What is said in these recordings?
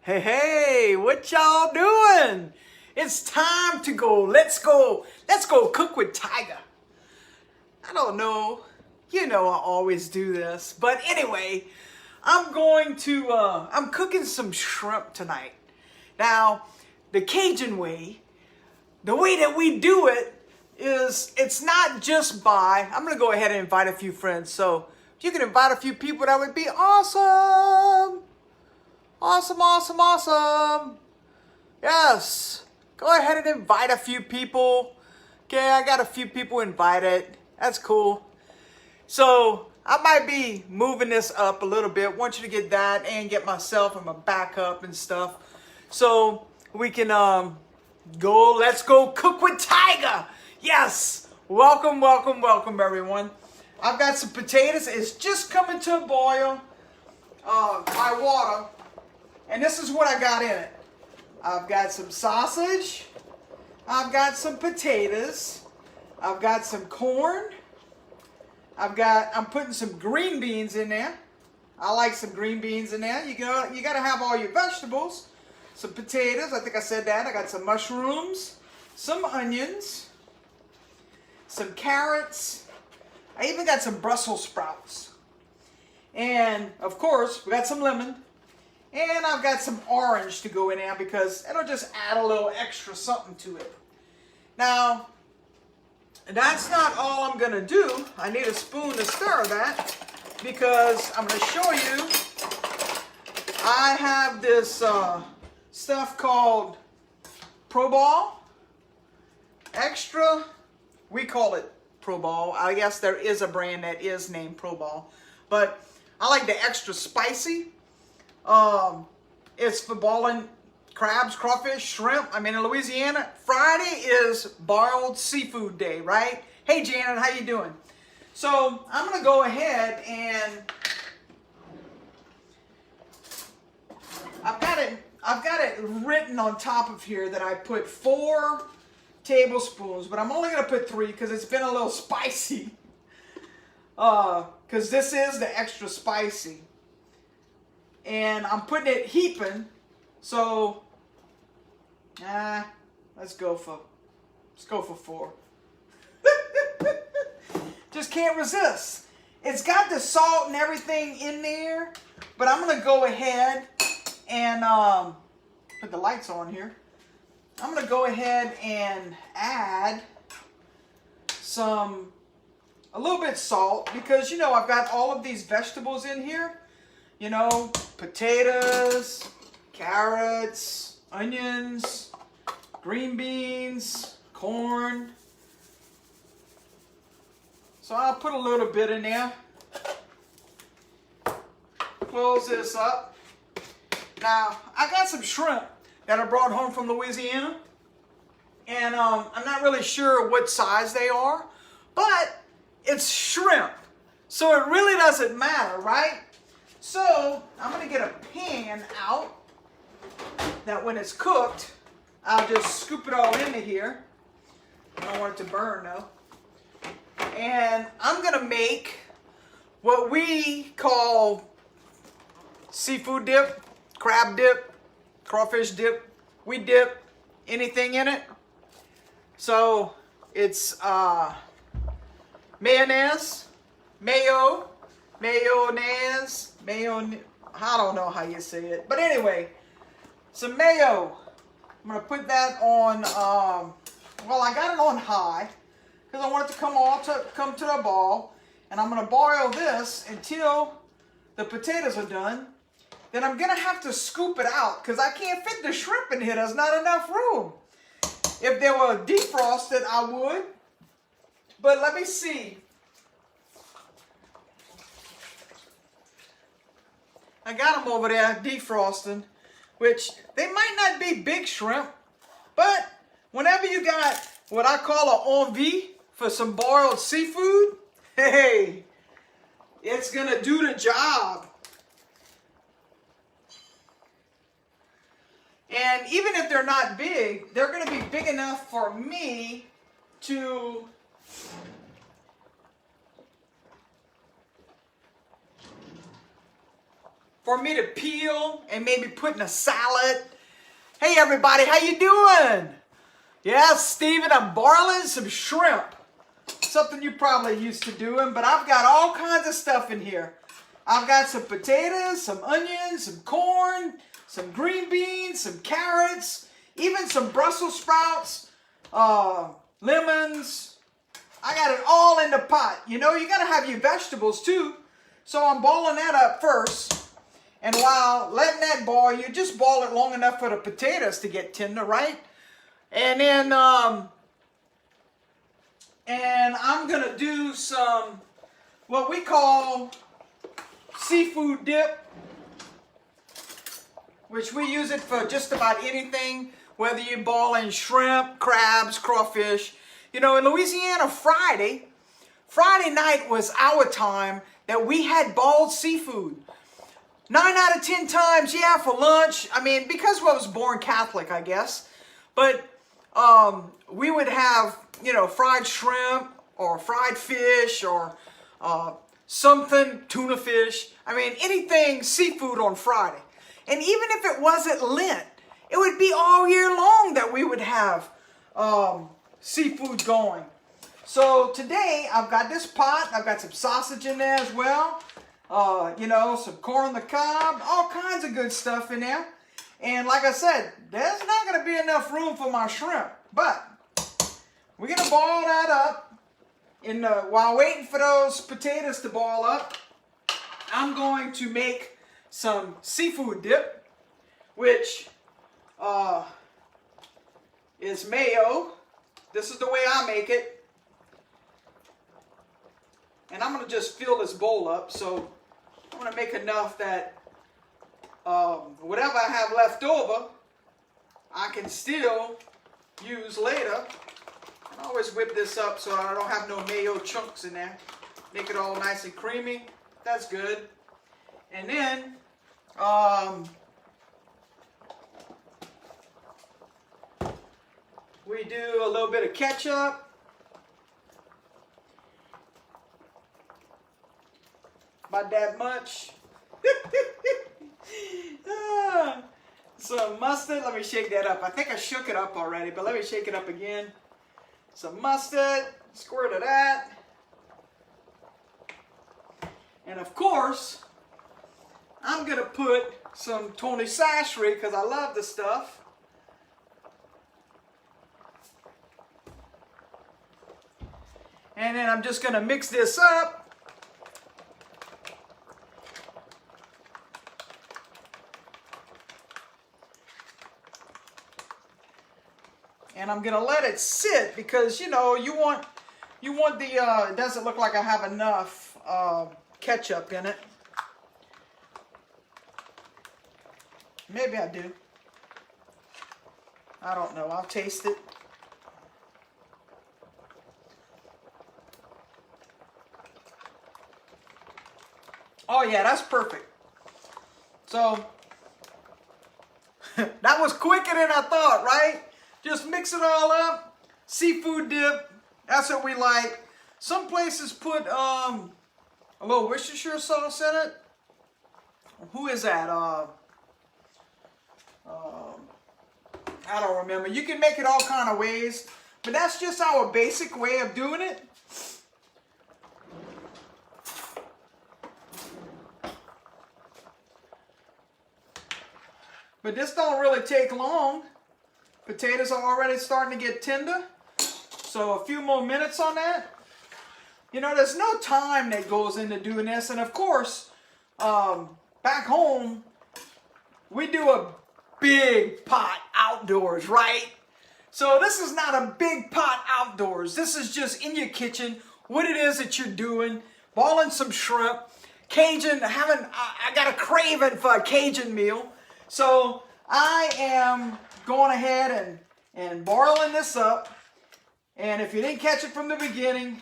Hey, hey, what y'all doing? It's time to go. Let's go cook with Tiger. I don't know. You know I always do this. But anyway, I'm cooking some shrimp tonight. Now, the Cajun way, the way that we do it is it's not just by, I'm going to go ahead and invite a few friends. So if you can invite a few people, that would be awesome. Awesome, awesome, awesome. Yes. Go ahead and invite a few people. Okay, I got a few people invited. That's cool. So I might be moving this up a little bit. Want you to get that and get myself and my backup and stuff. So we can let's go cook with Tiger. Yes. Welcome, welcome, welcome everyone. I've got some potatoes. It's just coming to a boil by water. And this is what I got in it. I've got some sausage. I've got some potatoes. I've got some corn. I'm putting some green beans in there. I like some green beans in there. You got to have all your vegetables. Some potatoes, I think I said that. I got some mushrooms, some onions, some carrots. I even got some Brussels sprouts. And of course, we got some lemon. And I've got some orange to go in there because it'll just add a little extra something to it. Now, that's not all I'm going to do. I need a spoon to stir that because I'm going to show you I have this stuff called Pro Ball Extra. We call it Pro Ball. I guess there is a brand that is named Pro Ball. But I like the extra spicy. It's for balling crabs, crawfish, shrimp. I mean, in Louisiana, Friday is boiled seafood day, right? Hey, Janet, how you doing? So I'm going to go ahead and I've got it written on top of here that I put 4 tablespoons, but I'm only going to put 3 because it's been a little spicy. Because this is the extra spicy. And I'm putting it heaping, so let's go for 4. Just can't resist. It's got the salt and everything in there, but I'm gonna go ahead and put the lights on here. I'm gonna go ahead and add a little bit salt because you know I've got all of these vegetables in here. You know, potatoes, carrots, onions, green beans, corn. So I'll put a little bit in there. Close this up. Now, I got some shrimp that I brought home from Louisiana. And I'm not really sure what size they are. But it's shrimp. So it really doesn't matter, right? So, I'm going to get a pan out that when it's cooked, I'll just scoop it all into here. I don't want it to burn though. And I'm going to make what we call seafood dip, crab dip, crawfish dip. We dip anything in it. So, it's mayonnaise, mayo, mayonnaise, I don't know how you say it. But anyway, some mayo. I'm going to put that on, well, I got it on high because I want it to come to the ball. And I'm going to boil this until the potatoes are done. Then I'm going to have to scoop it out because I can't fit the shrimp in here. There's not enough room. If they were defrosted, I would. But let me see. I got them over there defrosting, which they might not be big shrimp, but whenever you got what I call an envie for some boiled seafood, hey, it's going to do the job. And even if they're not big, they're going to be big enough for me to for me to peel and maybe put in a salad. Hey everybody, how you doing? Yes, Steven, I'm boiling some shrimp. Something you probably used to doing, but I've got all kinds of stuff in here. I've got some potatoes, some onions, some corn, some green beans, some carrots, even some Brussels sprouts, lemons. I got it all in the pot. You know, you got to have your vegetables too. So I'm boiling that up first. And while letting that boil, you just boil it long enough for the potatoes to get tender, right? And then, and I'm going to do some, what we call seafood dip, which we use it for just about anything, whether you're boiling shrimp, crabs, crawfish. You know, in Louisiana, Friday night was our time that we had boiled seafood. 9 out of 10 times, yeah, for lunch. I mean, because I was born Catholic, I guess. But we would have, you know, fried shrimp or fried fish or something, tuna fish. I mean, anything seafood on Friday. And even if it wasn't Lent, it would be all year long that we would have seafood going. So today, I've got this pot. I've got some sausage in there as well. You know, some corn on the cob, all kinds of good stuff in there. And like I said, there's not going to be enough room for my shrimp. But we're going to boil that up. While waiting for those potatoes to boil up, I'm going to make some seafood dip, which is mayo. This is the way I make it. And I'm going to just fill this bowl up. So I'm going to make enough that whatever I have left over, I can still use later. I always whip this up so I don't have no mayo chunks in there. Make it all nice and creamy. That's good. And then, we do a little bit of ketchup. About that much. Some mustard. Let me shake that up. I think I shook it up already, but let me shake it up again. Some mustard. Squirt of that. And of course, I'm going to put some Tony Chachere because I love the stuff. And then I'm just going to mix this up. And I'm gonna let it sit because you know you want the it doesn't look like I have enough ketchup in it. Maybe I do. I don't know. I'll taste it. Oh yeah, that's perfect. So that was quicker than I thought, right? Just mix it all up. Seafood dip. That's what we like. Some places put a little Worcestershire sauce in it. Who is that? I don't remember. You can make it all kind of ways. But that's just our basic way of doing it. But this don't really take long. Potatoes are already starting to get tender. So a few more minutes on that. You know, there's no time that goes into doing this. And of course, back home, we do a big pot outdoors, right? So this is not a big pot outdoors. This is just in your kitchen, what it is that you're doing. Boiling some shrimp. Cajun, I got a craving for a Cajun meal. So I am going ahead and boiling this up. And if you didn't catch it from the beginning,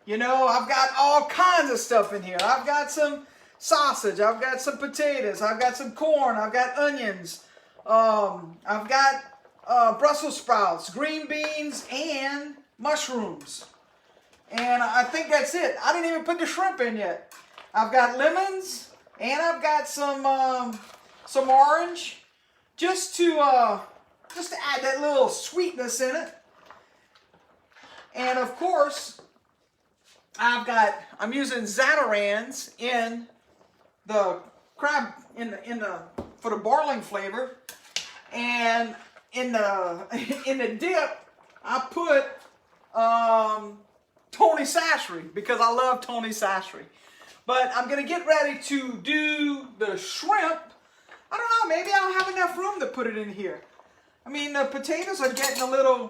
you know, I've got all kinds of stuff in here. I've got some sausage. I've got some potatoes. I've got some corn. I've got onions. I've got Brussels sprouts, green beans, and mushrooms. And I think that's it. I didn't even put the shrimp in yet. I've got lemons. And I've got some orange, just to add that little sweetness in it. And of course, I'm using Zatarains in the crab for the boiling flavor, and in the dip I put Tony Chachere because I love Tony Chachere. But I'm gonna get ready to do the shrimp. I don't know, maybe I don't have enough room to put it in here. I mean, the potatoes are getting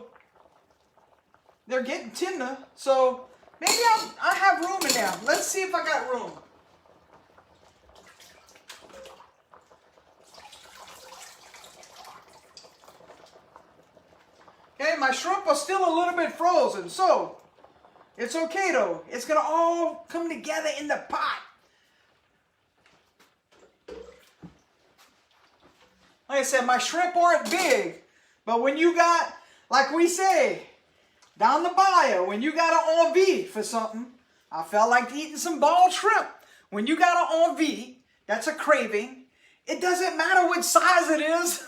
they're getting tender, so maybe I have room in there. Let's see if I got room. Okay, my shrimp are still a little bit frozen, so it's okay though. It's gonna all come together in the pot. Like I said, my shrimp aren't big, but when you got, like we say, down the bayou, when you got an envie for something, I felt like eating some bald shrimp. When you got an envie, that's a craving. It doesn't matter what size it is.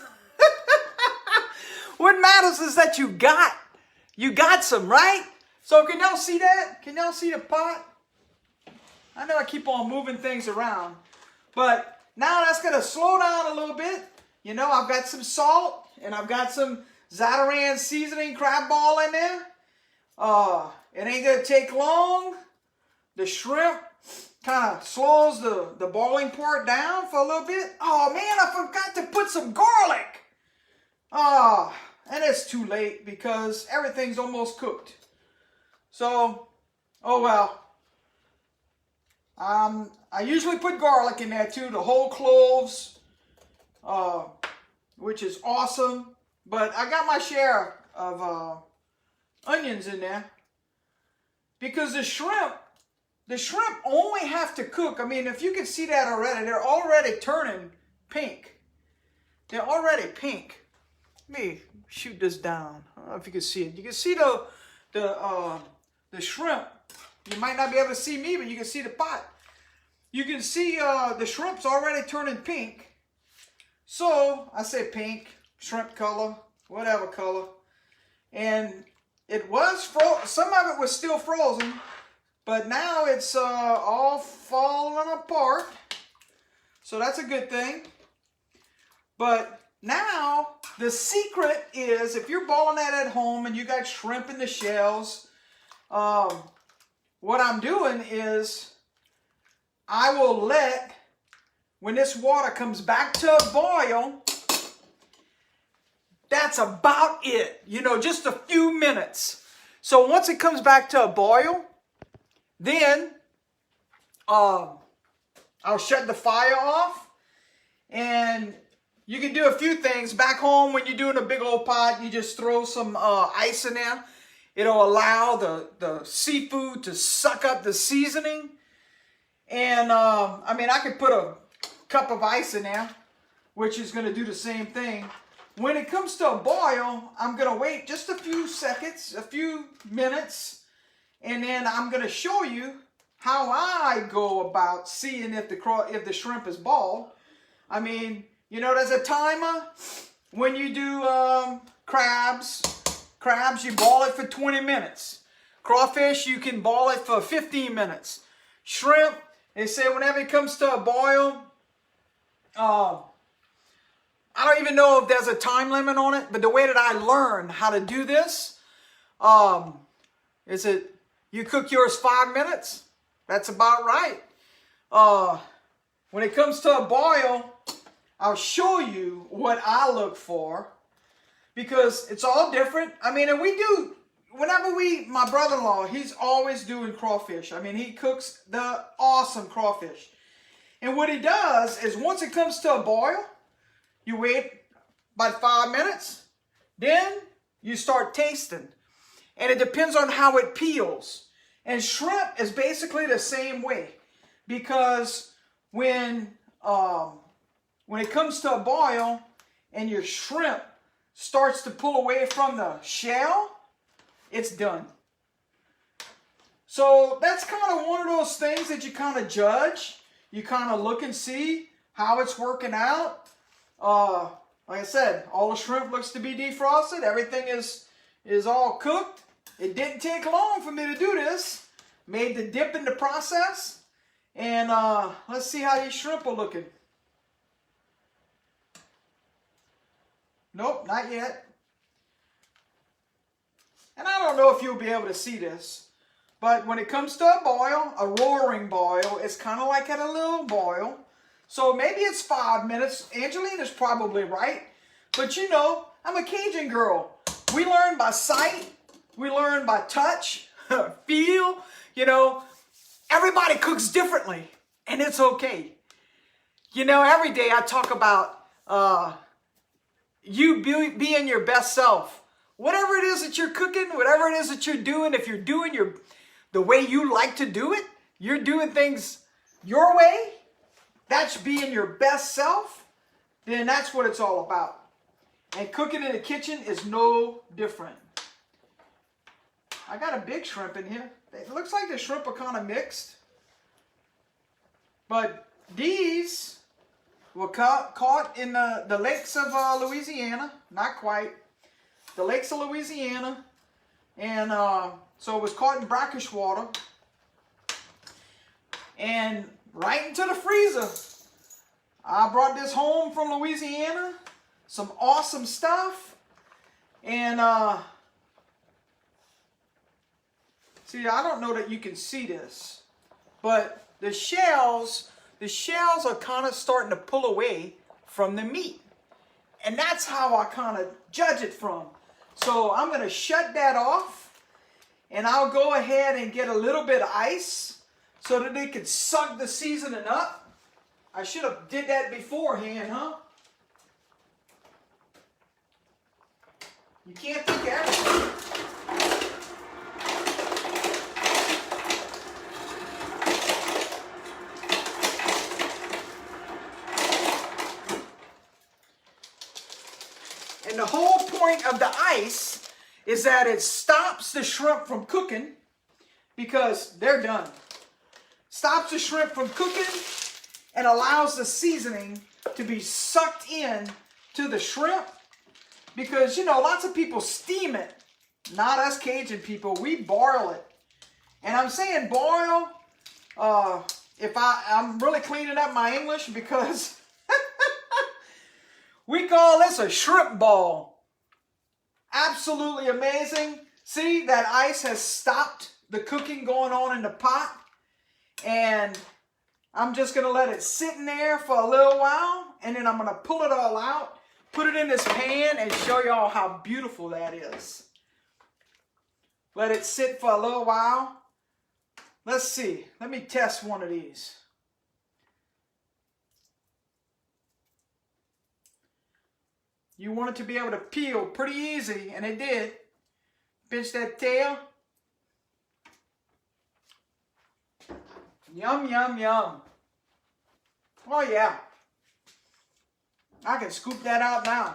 What matters is that you got some, right? So can y'all see that? Can y'all see the pot? I know I keep on moving things around, but now that's gonna slow down a little bit. You know, I've got some salt and I've got some Zatarain seasoning crab ball in there. It ain't gonna take long. The shrimp kind of slows the boiling part down for a little bit. Oh man, I forgot to put some garlic. And it's too late because everything's almost cooked. So, oh well. I usually put garlic in there too, the whole cloves, which is awesome. But I got my share of onions in there because the shrimp only have to cook. I mean, if you can see that already, they're already turning pink. They're already pink. Let me shoot this down. I don't know if you can see it. You can see the shrimp. You might not be able to see me, but you can see the pot. You can see the shrimp's already turning pink. So I say pink, shrimp color, whatever color. And it was some of it was still frozen, but now it's all falling apart. So that's a good thing. But now the secret is, if you're boiling that at home and you got shrimp in the shells, what I'm doing is I will let, when this water comes back to a boil, that's about it. You know, just a few minutes. So once it comes back to a boil, then I'll shut the fire off. And you can do a few things. Back home, when you're doing a big old pot, you just throw some ice in there. It'll allow the seafood to suck up the seasoning. And, I mean, I could put a cup of ice in there, which is going to do the same thing. When it comes to a boil, I'm going to wait just a few seconds, a few minutes, and then I'm going to show you how I go about seeing if the shrimp is boiled. I mean, you know, there's a timer. When you do crabs, you boil it for 20 minutes. Crawfish, you can boil it for 15 minutes. Shrimp, they say whenever it comes to a boil, I don't even know if there's a time limit on it, but the way that I learned how to do this, is it you cook yours 5 minutes? That's about right. When it comes to a boil, I'll show you what I look for because it's all different. I mean, and we do, my brother-in-law, he's always doing crawfish. I mean, he cooks the awesome crawfish. And what he does is once it comes to a boil, you wait about 5 minutes, then you start tasting. And it depends on how it peels. And shrimp is basically the same way because when it comes to a boil and your shrimp starts to pull away from the shell, it's done. So that's kind of one of those things that you kind of judge. You kind of look and see how it's working out. Like I said, all the shrimp looks to be defrosted. Everything is all cooked. It didn't take long for me to do this. Made the dip in the process. And let's see how these shrimp are looking. Nope, not yet. And I don't know if you'll be able to see this, but when it comes to a boil, a roaring boil, it's kind of like at a little boil. So maybe it's 5 minutes. Angelina's probably right. But you know, I'm a Cajun girl. We learn by sight. We learn by touch, feel. You know, everybody cooks differently, and it's okay. You know, every day I talk about you being your best self. Whatever it is that you're cooking, whatever it is that you're doing, if you're doing the way you like to do it, you're doing things your way, that's being your best self, then that's what it's all about. And cooking in the kitchen is no different. I got a big shrimp in here. It looks like the shrimp are kind of mixed. But these were caught in the lakes of Louisiana. Not quite. The lakes of Louisiana. And so it was caught in brackish water. And right into the freezer. I brought this home from Louisiana. Some awesome stuff. And see, I don't know that you can see this, but the shells are kind of starting to pull away from the meat. And that's how I kind of judge it from. So I'm going to shut that off, and I'll go ahead and get a little bit of ice so that it can suck the seasoning up. I should have did that beforehand, huh? You can't think of everything. And the whole point of the ice is that it stops the shrimp from cooking because they're done. Stops the shrimp from cooking and allows the seasoning to be sucked in to the shrimp. Because, you know, lots of people steam it. Not us Cajun people. We boil it. And I'm saying boil, I'm really cleaning up my English because we call this a shrimp ball. Absolutely amazing. See, that ice has stopped the cooking going on in the pot. And I'm just going to let it sit in there for a little while. And then I'm going to pull it all out. Put it in this pan and show y'all how beautiful that is. Let it sit for a little while. Let's see. Let me test one of these. You want it to be able to peel pretty easy, and it did. Pinch that tail. Yum, yum, yum. Oh, yeah. I can scoop that out now.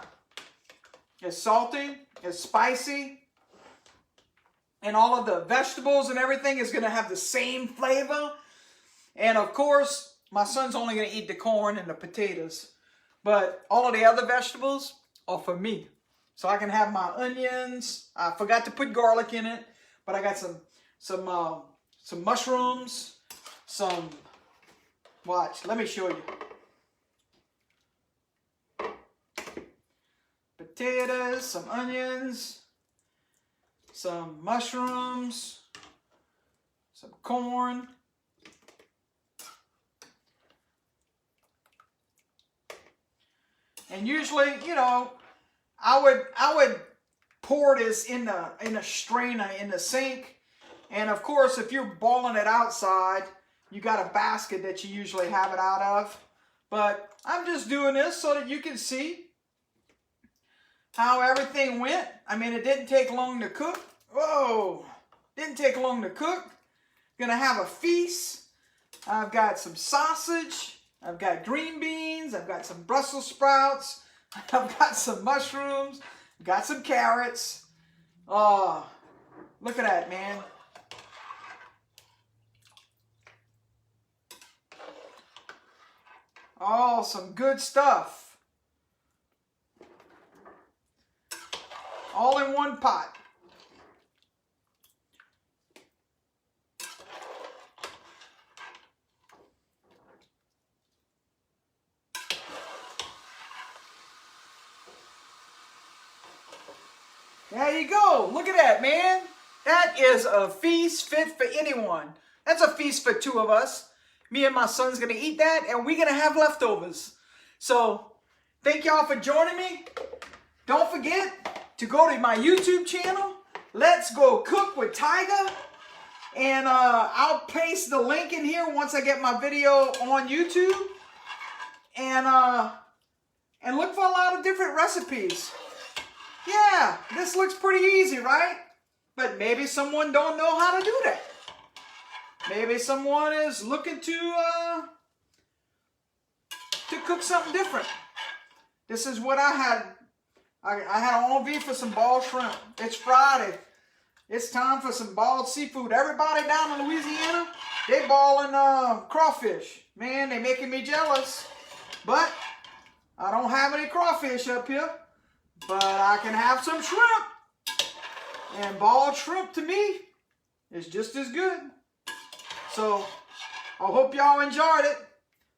It's salty, it's spicy, and all of the vegetables and everything is going to have the same flavor. And of course, my son's only going to eat the corn and the potatoes, but all of the other vegetables are for me. So I can have my onions. I forgot to put garlic in it, but I got some mushrooms, watch, let me show you. Potatoes, some onions, some mushrooms, some corn. And usually, you know, I would pour this in a strainer in the sink. And of course, if you're boiling it outside, you got a basket that you usually have it out of. But I'm just doing this so that you can see how everything went. I mean, it didn't take long to cook. Whoa! Didn't take long to cook. Gonna have a feast. I've got some sausage. I've got green beans. I've got some Brussels sprouts. I've got some mushrooms. I've got some carrots. Oh, look at that, man. Oh, some good stuff. All in one pot. There you go. Look at that, man. That is a feast fit for anyone. That's a feast for two of us. Me and my son's going to eat that, and we're going to have leftovers. So, thank y'all for joining me. Don't forget to go to my YouTube channel. Let's Go Cook with Tiger. And I'll paste the link in here once I get my video on YouTube. And look for a lot of different recipes. Yeah, this looks pretty easy, right? But maybe someone don't know how to do that. Maybe someone is looking to cook something different. This is what I had. I had an envie for some bald shrimp. It's Friday. It's time for some bald seafood. Everybody down in Louisiana, they balling crawfish. Man, they making me jealous. But I don't have any crawfish up here. But I can have some shrimp. And bald shrimp to me is just as good. So I hope y'all enjoyed it.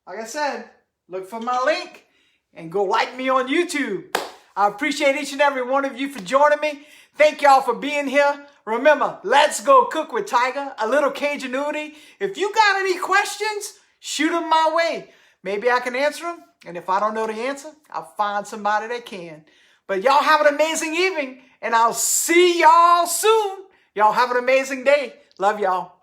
Like I said, look for my link and go like me on YouTube. I appreciate each and every one of you for joining me. Thank y'all for being here. Remember, let's go cook with Tiger, a little Cajunity. If you got any questions, shoot them my way. Maybe I can answer them. And if I don't know the answer, I'll find somebody that can. But y'all have an amazing evening, and I'll see y'all soon. Y'all have an amazing day. Love y'all.